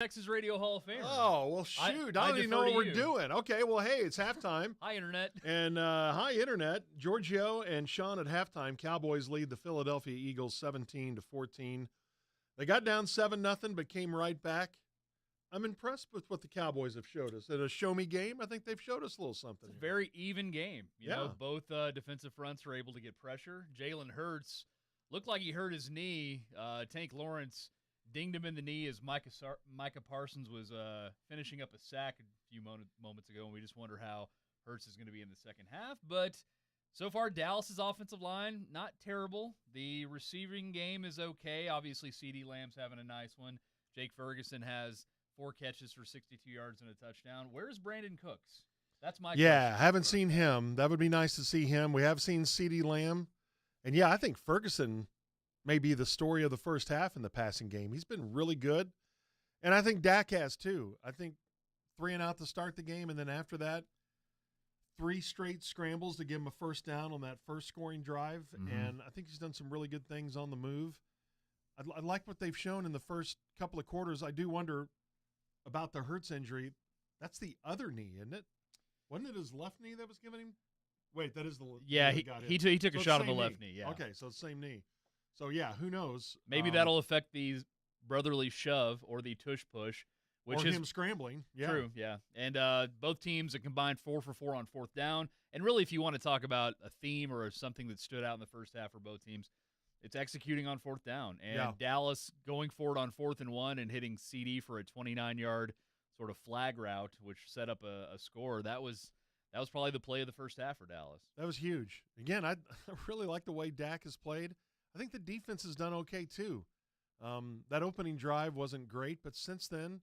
Texas Radio Hall of Famer. Oh, well, shoot. I don't even know what we're doing. Okay, well, hey, it's halftime. Hi, Internet. And hi, Internet. Giorgio and Sean at halftime. Cowboys lead the Philadelphia Eagles 17-14. They got down 7-0, but came right back. I'm impressed with what the Cowboys have showed us. At a show-me game, I think they've showed us a little something. It's a very even game. You know, Yeah. both defensive fronts were able to get pressure. Jalen Hurts looked like he hurt his knee. Tank Lawrence dinged him in the knee as Micah Parsons was finishing up a sack a few moments ago, and we just wonder how Hurts is going to be in the second half. But so far, Dallas's offensive line, not terrible. The receiving game is okay. Obviously, CeeDee Lamb's having a nice one. Jake Ferguson has 4 catches for 62 yards and a touchdown. Where's Brandon Cooks? That's my question. Haven't seen him. That would be nice to see him. We have seen CeeDee Lamb. And, I think Ferguson may be the story of the first half in the passing game. He's been really good. And I think Dak has too. I think 3 and out to start the game, and then after that, 3 straight scrambles to give him a first down on that first scoring drive. Mm-hmm. And I think he's done some really good things on the move. I like what they've shown in the first couple of quarters. I do wonder about the Hurts injury. That's the other knee, isn't it? Wasn't it his left knee that was giving him? Wait, that is the yeah. He took a shot on the knee. left knee. Yeah. Okay, so it's the same knee. So who knows? Maybe that'll affect the brotherly shove or the tush push, which is him scrambling. Yeah. True. Yeah, and both teams have combined 4 for 4 on fourth down. And really, if you want to talk about a theme or something that stood out in the first half for both teams, it's executing on fourth down. And Dallas going forward on 4th and 1 and hitting CD for a 29-yard sort of flag route, which set up a score. That was probably the play of the first half for Dallas. That was huge. Again, I really like the way Dak has played. I think the defense has done okay too. That opening drive wasn't great, but since then,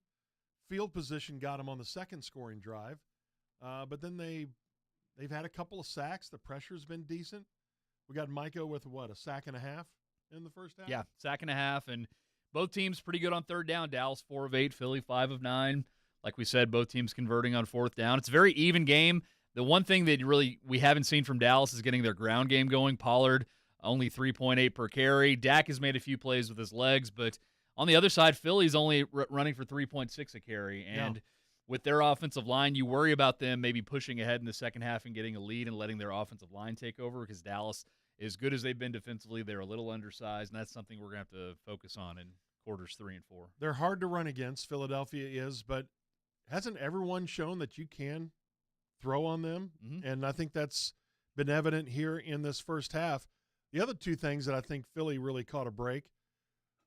field position got him on the second scoring drive. But then they've had a couple of sacks. The pressure's been decent. We got Micah with, a sack and a half in the first half? Yeah, sack and a half. And both teams pretty good on third down. Dallas 4 of 8, Philly 5 of 9. Like we said, both teams converting on fourth down. It's a very even game. The one thing that we haven't seen from Dallas is getting their ground game going. Pollard, only 3.8 per carry. Dak has made a few plays with his legs, but on the other side, Philly's only running for 3.6 a carry. And with their offensive line, you worry about them maybe pushing ahead in the second half and getting a lead and letting their offensive line take over because Dallas, as good as they've been defensively, they're a little undersized, and that's something we're going to have to focus on in quarters 3 and 4. They're hard to run against, Philadelphia is, but hasn't everyone shown that you can throw on them? Mm-hmm. And I think that's been evident here in this first half. The other 2 things that I think Philly really caught a break,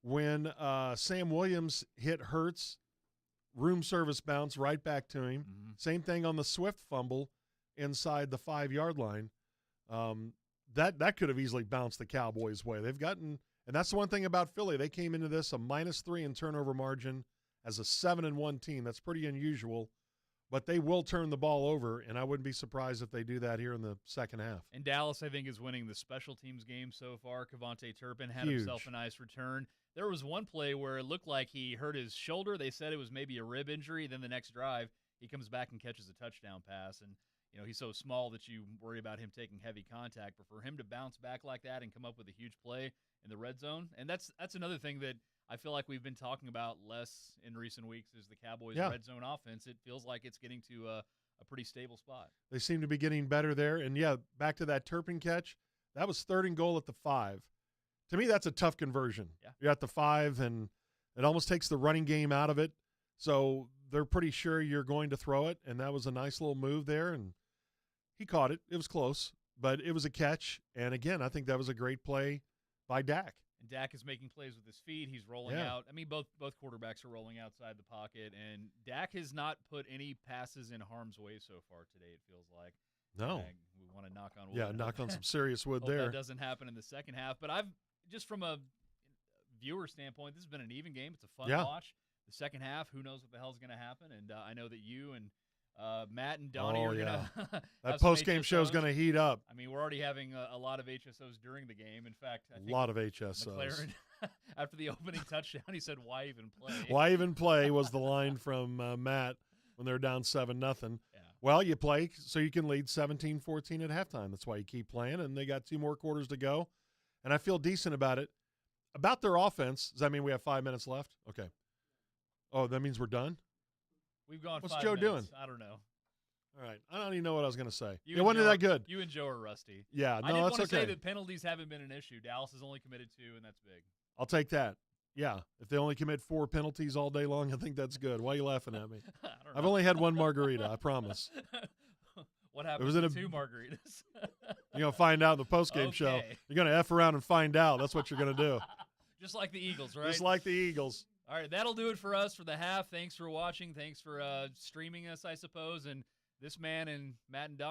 when Sam Williams hit Hurts, room service bounce right back to him. Mm-hmm. Same thing on the Swift fumble inside the 5-yard line. That could have easily bounced the Cowboys' way. They've gotten – and that's the one thing about Philly. They came into this a -3 in turnover margin as a 7-1 team. That's pretty unusual. But they will turn the ball over, and I wouldn't be surprised if they do that here in the second half. And Dallas, I think, is winning the special teams game so far. Kevontae Turpin had Huge. himself a nice return. There was one play where it looked like he hurt his shoulder. They said it was maybe a rib injury. Then the next drive, he comes back and catches a touchdown pass. And, he's so small that you worry about him taking heavy contact. But for him to bounce back like that and come up with a huge play in the red zone, and that's another thing that I feel like we've been talking about less in recent weeks is the Cowboys' red zone offense. It feels like it's getting to a pretty stable spot. They seem to be getting better there. And, back to that Turpin catch, that was 3rd and goal at the 5. To me, that's a tough conversion. Yeah. You're at the 5, and it almost takes the running game out of it. So they're pretty sure you're going to throw it, and that was a nice little move there. And he caught it. It was close, but it was a catch. And, again, I think that was a great play by Dak. And Dak is making plays with his feet. He's rolling out. I mean, both quarterbacks are rolling outside the pocket. And Dak has not put any passes in harm's way so far today, it feels like. No. We want to knock on wood. Yeah, knock on some serious wood Hope there. that doesn't happen in the second half. But just from a viewer standpoint, this has been an even game. It's a fun watch. The second half, who knows what the hell's going to happen. And I know that you and Matt and Donnie are going to that post-game show is going to heat up. I mean, we're already having a lot of HSOs during the game. In fact, I think a lot of HSOs. McLaren, after the opening touchdown, he said, "Why even play?" Why even play was the line from Matt when they're down 7-0. Yeah. Well, you play so you can lead 17-14 at halftime. That's why you keep playing, and they got 2 more quarters to go. And I feel decent about it. About their offense, does that mean we have 5 minutes left? Okay. Oh, that means we're done? We've gone What's 5 Joe minutes. doing? I don't know. All right. I don't even know what I was going to say. You It and wasn't Joe that good. You and Joe are rusty. Yeah, I no, did that's want to okay. say that penalties haven't been an issue. Dallas has only committed 2, and that's big. I'll take that. Yeah, if they only commit 4 penalties all day long, I think that's good. Why are you laughing at me? I don't know. I've only had one margarita, I promise. What happened was to in a- 2 margaritas? You're going to find out in the postgame show. Okay. You're going to F around and find out. That's what you're going to do. Just like the Eagles, right? Just like the Eagles. All right, that'll do it for us for the half. Thanks for watching. Thanks for streaming us, I suppose. And this man and Matt and Don